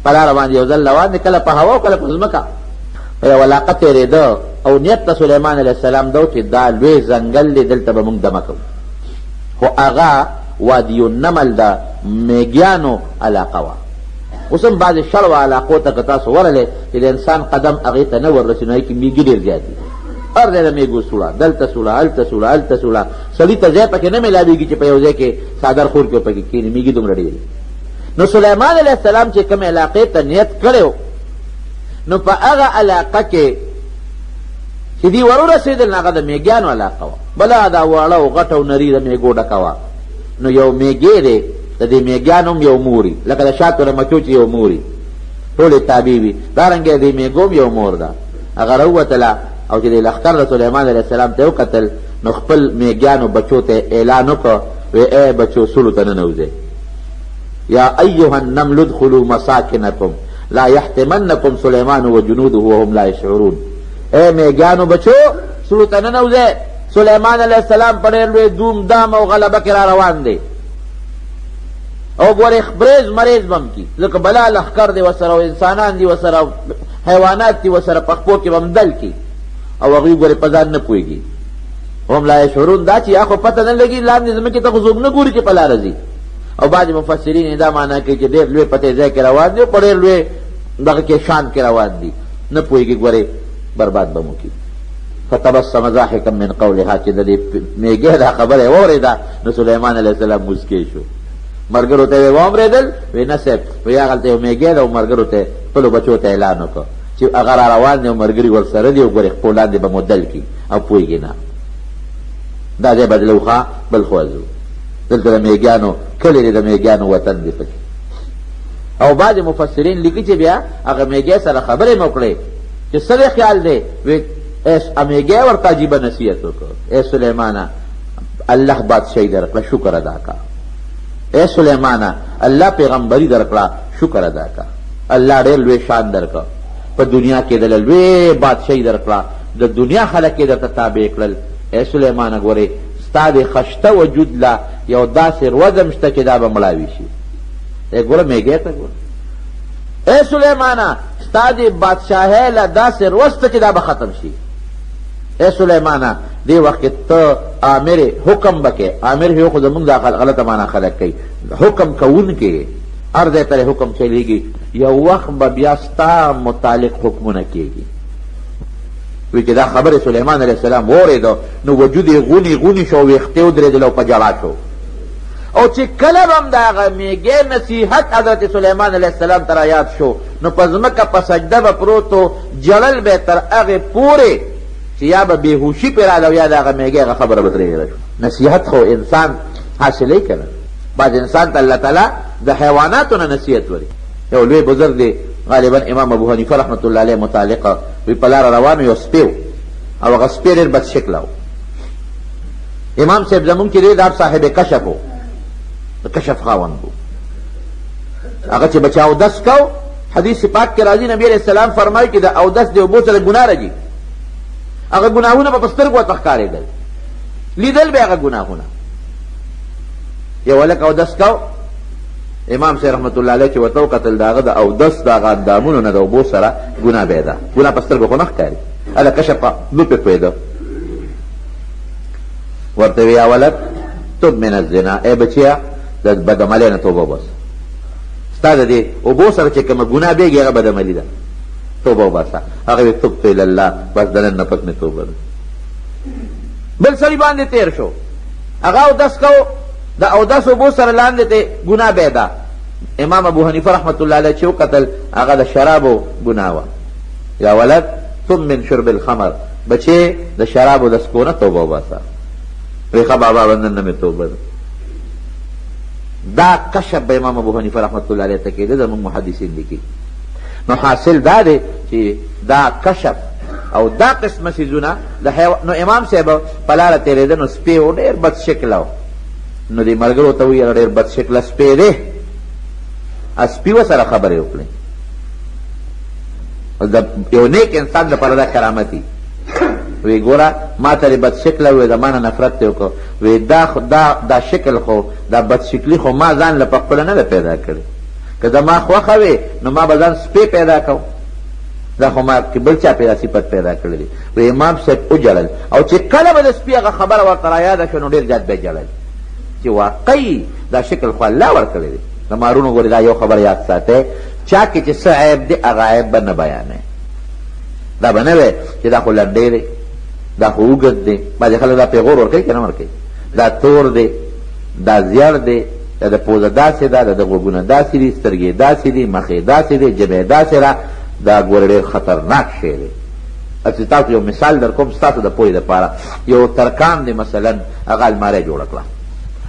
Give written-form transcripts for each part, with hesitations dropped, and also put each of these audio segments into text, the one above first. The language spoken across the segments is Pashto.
په لاره باندې یو ځل روان دی، کله په هوا او کله په ځمکه. په یوه علاقه تېرېده او نیت ته سلیمان علیه السلام ده چې دا لوی ځنګل دی، دلته به موږ دمه کوو. خو هغه وادي النمل د میږیانو علاقه وه. اوس هم بعضې شړوه علاقو ته که تاسو ورغلی چې د انسان قدم هغې ته نه وررسي، نو هغې کې میږي ډېر زیات دي. هر ځای د میږو سوړه، دلته سوړه، هلته سوړه، هلته سوړه. سړي ته ځای پکې نه میلاوېږي چې په یو ځای کې څادر خور کې پکې کښېني، میږي دومره ډېرې. نو سلیمان علیه السلام چې کومې علاقې ته نیت کړی و، نو په هغه علاقه کې چې دوی ورورسېدل، نو هغه د میږیانو علاقه وه. بله دا واړه او غټه او نري د میږو ډکه وه. نو یو میږی دی، د دې میږیانو هم یو موري، لکه د شاتو د مچو چې یو موري، ټولې تابع وي. دارنګې د دې میږو هم یو مور ده. هغه راووتله او چې د لښکر د سلیمان علیه السلام ته وکتل، نو خپل میږیانو بچو ته اعلان وکړ، وی ای بچو سلو ته ننوځئ. یا ایها النمل ادخلوا مساکنکم لا یحطمنکم سلیمان و جنوده وهم لا یشعرون. ای میږیانو بچو سلو ته ننوځئ، سلیمان علیه السلام په ډېر لوی دوم دام او غلبه کې را روان دی، او ګورې خبریز مریض بم کی، ځکه بلا لښکر دی ورسره، او انسانان دي ورسره، حیوانات دي ورسره، په خپو کې به هم دل کی، او هغوی ګورې په ځان نه پوهېږي. هم لا یشعرون، دا چې یا خو پته نه لګي، لاندې ځمکې ته خو څوک نه ګوري چې په لاره ځي. او بعضې مفسرین یې دا معنا کوي چې ډېر لوی پتې ځای کې روان دي، او په ډېر لوی دغه کې شان کې روان دي، نه پوهېږي، ګورې برباد به مو کړي. فتبسم ضاحکا من قولها، چې د دې میږې دا خبره یې واورېده، نو سلیمان علیه السلام موسکی شو. ملګرو ته یې واورېدل، وی نه صاحب، وی هغلته یو میږی ده، او ملګرو ته خپلو بچو ته اعلان وکړه چې هغه را روان دی او ملګري ورسره دي، او ګورې خپو لاندې به مو دل کړي او پوهېږي نه. دا ځای بدلو ښه بل خوا ځو، دلته د میږیانو کلی دی، د میږیانو وطن دی پکې. او بعضې مفسرین لیکي چې بیا هغه میږی سره خبرې مو کړې چې څه دی خیال دی، وی میږی ورته عجیبه نصیحت وکړ، ای سلیمانه الله بادشاهي درکړه، شکر ادا کا. اے سلیمانه الله پیغمبري درکړه، شکر ادا کا. الله ډېر لوی شان درکړه، په دنیا کې دله لوی بادشاهي درکړه، د دنیا خلک یې درته تابع کړل. اے سلیمانه ګورې ستا د خشته وجود له یو داسې روزم شته چې دا به مړاوي شي. ګوره میږی ته ګوره، اے سلیمانه ستا د بادشاهۍ له داسې روز ته چې دا به ختم شي. اے سلیمانه دې وخت کې ته امر حکم بکې. امر یو خو زمونږ دا غلطه معنا خلک کوي، حکم کوونکی، هر ځای ته حکم چلیږي. یو وخت به بیا ستا متعلق حکمونه کېږي. وی چې دا خبر سلیمان علیه السلام واورېده، نو وجود یې غوني غوني شو، ویښتې ودرېدل او په ژړا شو. او چې کله به هم د هغه میږی نصیحت حضرت سلیمان علیه السلام ته را یاد شو، نو په ځمکه په سجده به پروت و، ژړل به تر هغې پورې چې یا به بېهوشي پرې راغله او یا د هغه میږی هغه خبره به ترې هېره شو. نصیحت خو انسان حاصلوي که نه، بعض انسان ته الله تعالی د حیواناتو نه نصیحت وري. یو لوی بزرګ دی، غالبا امام ابو حنیفه رحمت الله علیه متعلقه، وی په لاره روان یو سپی و، او هغه سپی ډېر بد شکله و. امام صاحب زمونږ چې دی دا صاحب کشف و، د کشف خاوند و. هغه چې بچه اودس کو، حدیث پاک کې راځي نبی علیه السلام فرمایي چې د اودس د اوبو سره ګناه راځي. هغه ګناهونه به په سترګو ورته ښکارېدل، لیدل به هغه ګناهونه. یو هلک اودس کو، امام صاحب رحمت الله علیه چې ورته وکتل، د هغه د اودس د هغه اندامونو نه د اوبو سره ګناه به ده، ګناه په سترګو خو نه ښکاري. هله کشف نو پې پوهېده. ورته وی یا ولد تب من الزنا، ای بچیه د بدعملۍ نه توبه وباسه، ستا د دې اوبو سره چې کومه ګناه بیږي هغه بدعملي ده، توبه وباسه. هغه وی تبت الی الله، بس د نن نه پس مې توبه ده. بل سړي باندې تېر شو، هغه اودس کو، د اودس اوبو سره لاندې ته ګناه به ده. امام ابو حنیفه رحمت الله علیه چې وکتل، هغه د شرابو ګناه وه. یا ولد تب من شرب الخمر، بچې د شرابو د څکو نه توبه وباسه. وی ښه بابا نن نه مې توبه ده. دا کشف به امام ابو حنیفه رحمت الله علیه ته کېده، زموږ محدثین لیکي. نو حاصل دا دی چې دا کشف او دا قسمه څیزونه نو امام صاحب په لاره تېرېده، نو سپی و ډېر بد شکله و. نو دې ملګرو ته وویل ډېر بد شکله سپی دی، سپي ورسره خبرې وکړې. د یو نیک انسان دپاره دا کرامتي. وی ګوره ما ته دې بد شکله وی د ما نه نفرت دی وکړو. وی دا شکل خو دا بد شکلي خو ما ځان له په خپله نه ده پیدا کړې، که زما خوښه وې نو ما به ځان سپی پیدا کوم، دا خو ما کې بل چا پیدا صفت پیدا کړی دی. و امام صاحب وجړل، او چې کله به د سپي هغه خبره ورته رایاده شوه نو ډېر زیات به جړل چې واقعي دا شکل خو الله ورکړی دی. د مارونو ګورې دا یو خبر یاد ساتئ، چا کې چې څه عیب دی هغه عیب به نه بیانوي. دا به نه وی چې دا خو لنډی دی، دا خو اوږد دی. بعضې خلک دا پیغور ورکوي که نه ورکوي، دا تور دی، دا زیړ دی، دا د پوزه داسې ده، دا د غوږونه داسې دي، سترګې داسې دي، مخې داسې دی، ژبه یې داسې ده. دا ګوره ډېر خطرناک شی دی. چې تاسو یو مثال در کوم ستاسو د پوهې دپاره. یو ترکان دی مثلا هغه الماری جوړه کړه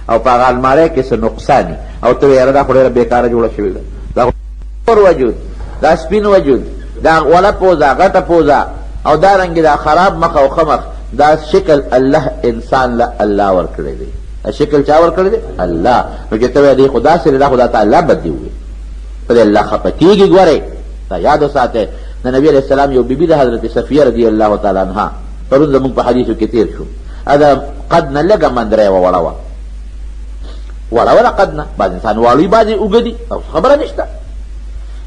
او په هغه الماری کې څه نقصاني او ته یاره دا خو ډېره بېکاره جوړه شوې ده، دا تور وجود، دا سپین وجود، دا وله پوزه، غټه پوزه او دارنګې دا خراب مخ او ښه مخ، دا شکل الله انسان له الله ورکړی دی. دا شکل چا ورکړی دی؟ الله. نو چې ته وایې دی خو داسې دی، دا خو دا ته الله بد دی ووایي، په دې الله خفه کېږي. ګورئ دا یاد وساتئ، د نبي علیه السلام یو بیبي د حضرت صفیه رضی الله تعالی عنها پرون زموږ په حدیثو کې تېر شو، دا قد نه لږه مندره وه، وړه وه، وړه وه قد نه، بعض انسان واړوي بعضې اوږه دي، خبره نشته.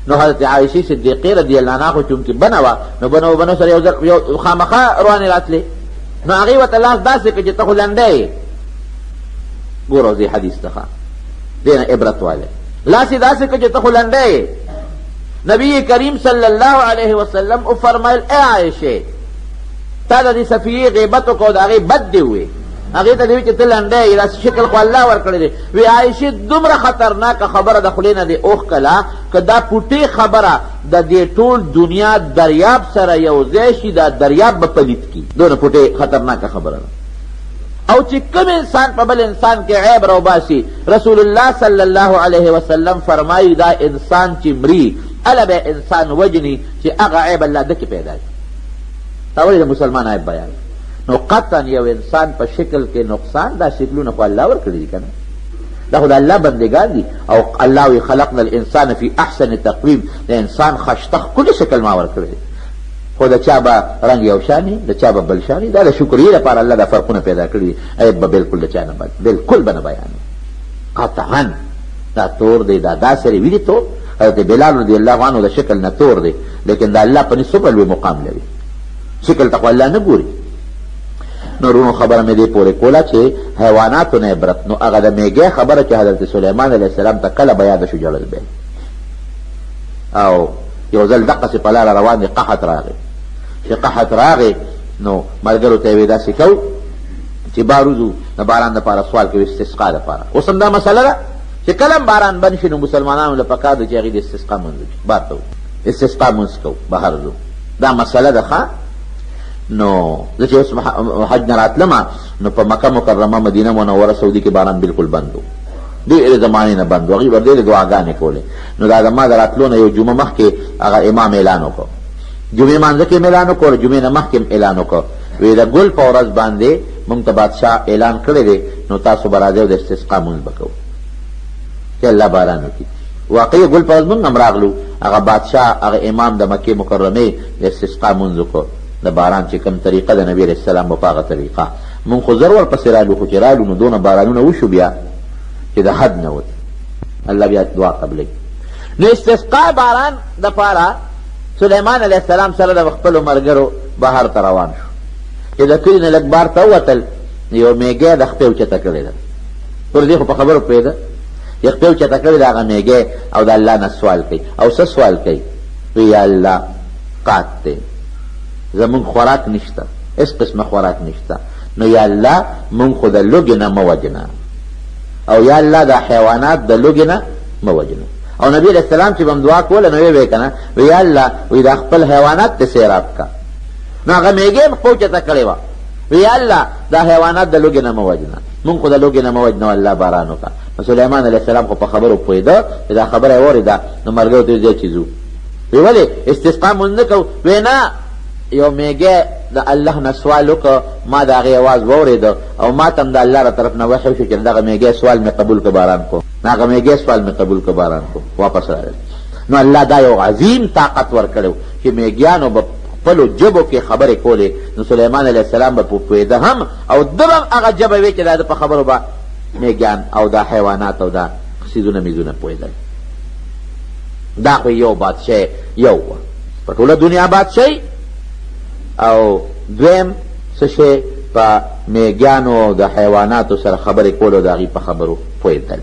نو حضرت عایشې صدیقې رضی الله عنها خو چونکې بنه وه، نو بنو سره یو خامخا روانې راتلې، نو هغې ورته لاس داسې کړه چې ته خو لنډی یې. ګوره دې حدیث څخه دې نه عبرت والی، لاس یې داسې کړه چې ته خو لنډی یې. نبی کریم صلی اللہ علیہ وسلم او فرمائل اے عائشہ تا دا دی صفیه غیبتو کو دا غی بد دی ہوئے، هغې ته دوی چې ته لنډی دا شکل خو الله ورکړی دی. وی عایشې دومره خطرناکه خبره د خولې نه دې اوښکله که دا پوټې خبره د دې ټول دنیا دریاب سره یو ځای شي، دا دریاب به پلید کي. دونه پوټې خطرناکه خبره ده. او چې کوم انسان په بل انسان کې عیب راوباسي، رسول الله صلی الله علیه وسلم فرمایي دا انسان چې مري اله به انسان وجني چې هغه عیب الله ده کې پیدا شي. تا ولې د مسلمان عیب بیان؟ نو قطعا یو انسان په شکل کې نقصان، دا شکلونه خو الله ورکړي دي که نه، دا خو د الله بندګان دي. او الله وی خلقنا الانسان فی احسن تقویم، د انسان ښایسته ښکلي شکل ما ورکړی دی. خو د چا به رنګ یو شاني، د چا به بل شاني، دا د شکریې لپاره الله دا فرقونه پیدا کړي دي. عیب به بلکل د چا نه بلکل به نه بیانوي قطعا. دا تور دی، دا داسې وي دي تور. حضرت بلال رضی الله عنه د شکل نه تور دی، لیکن دا الله په نسبت لوی مقام لري، شکل ته خو الله نه ګوري. نو رونو خبره مې دې پورې کوله چې حیواناتو نه عبرت. نو هغه د میږی خبره چې حضرت سلیمان علیه السلام ته کله به یاده شو جړل به، او یو ځل دقسې په لاره روان دی، قحط راغی. چې قحط راغی نو ملګرو ته یې ویې داسې کوو چې بار وځو د باران دپاره سوال کوي، استسقا دپاره. اوس هم دا مسله ده چې کله باران بند شي نو مسلمانانو له پکار ده چې هغې د استسقا مونځ وکړي، بار ته استسقا مونځ کوو، بهر ځو. دا مسله ده ښه. نو زه چې اوس حج نه راتلمه نو په مکه مکرمه مدینه منوره سعودي کې باران بالکل بند و، ډېرې زمانې نه بند و، هغې به ډېرې دعاګانې کولې. نو دا زما د راتلو نه یو جمعه مخکې هغه امام اعلان وکړ، جمعې مانځه کې اعلان وکړ، جمعې نه مخکې اعلان وکړ، وی د ګل په ورځ باندې مونږ ته بادشاه اعلان کړی دی، نو تاسو به راځئ او د استسقا مونځ به کوو چې الله باران وکړي. واقعي ګل په ورځ مونږ هم راغلو، هغه بادشاه هغه امام د مکې مکرمې د استسقا مونځ وکړ. د باران چې کوم طریقه د نبي علیه السلام په هغه طریقه مونږ خو زر ورپسې رالو، خو چې رالو نو دونه بارانونه وشو بیا چې د حد نه وت. الله بیا دعا قبلوي. نو استسقا باران دپاره سلیمان علیه السلام سره د خپلو ملګرو بهر ته روان شو. چې د کلي نه لږ بار ته ووتل، یو میږی د خپې اوچته کړې ده. ټول دې خو په خبرو پوهېده، چې خپې اوچته کړې ده هغه میږی، او د الله نه سوال کوي. او څه سوال کوي؟ وی یا الله قات دی، زمونږ خوراک نشته، هېڅ قسمه خوراک نشته، نو یا الله مونږ خو د لوږې نه مه وجنه، او یا الله دا حیوانات د لوږې نه مه وجنه. او نبی علیہ السلام چې به هم دعا کوله نو ویې وی که نه، وی یا الله وی دا خپل حیوانات ته سیراب کا. نو هغه میږی هم خپه اوچته کړې وه، وی یا الله دا حیوانات د لوږې نه مه وجنه، مونږ خو د لوږې نه مه وجنه، الله باران وکړه. نو سلیمان علیه السلام خو په خبرو پوهېده چې دا خبره یې واورېده. نو ملګرو ته ځای چې ځو، وی ولې استسقا مونځ نه کوو؟ وی نه، یو میږی د الله نه سوال وکړه، ما د هغې اواز واورېده او ما ته هم د الله را طرف نه وحی شو چې دغه میږی سوال مې قبول که باران کو، هغه میږی سوال مې قبول که باران کو، واپس راغل. نو الله دا یو عظیم طاقت ورکړی چې میږیانو به خپلو ژبو کې خبرې کولې. نو سلیمان علیه السلام به پوهېده هم، او ده به هم هغه ژبه وی چې دا د په خبرو به میږیان او دا حیوانات او دا څیزونه میزونه پوهېدل. دا خو یو بادشاہ یو په ټوله دنیا بادشاہي او دویم څه شی په میږیانو او د حیواناتو سره خبرې کول او د هغې په خبرو پوهېدل